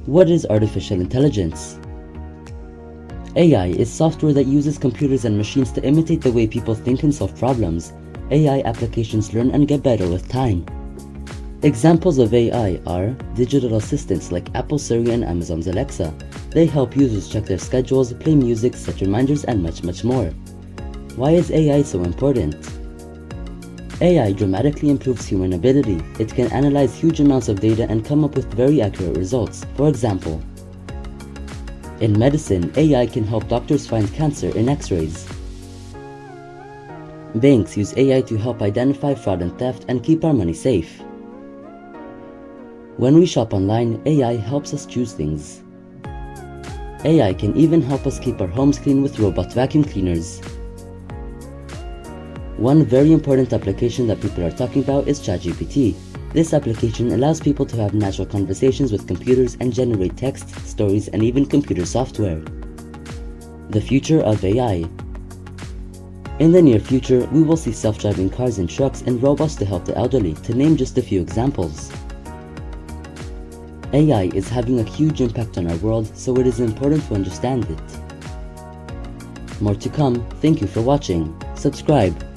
What is artificial intelligence? AI is software that uses computers and machines to imitate the way people think and solve problems. AI applications learn and get better with time. Examples of AI are digital assistants like Apple Siri and Amazon's Alexa. They help users check their schedules, play music, set reminders, and much more. Why is AI so important? AI dramatically improves human ability. It can analyze huge amounts of data and come up with very accurate results. For example, in medicine, AI can help doctors find cancer in X-rays. Banks use AI to help identify fraud and theft and keep our money safe. When we shop online, AI helps us choose things. AI can even help us keep our homes clean with robot vacuum cleaners. One very important application that people are talking about is ChatGPT. This application allows people to have natural conversations with computers and generate text, stories, and even computer software. The future of AI. In the near future, we will see self-driving cars and trucks and robots to help the elderly, to name just a few examples. AI is having a huge impact on our world, so it is important to understand it. More to come. Thank you for watching. Subscribe.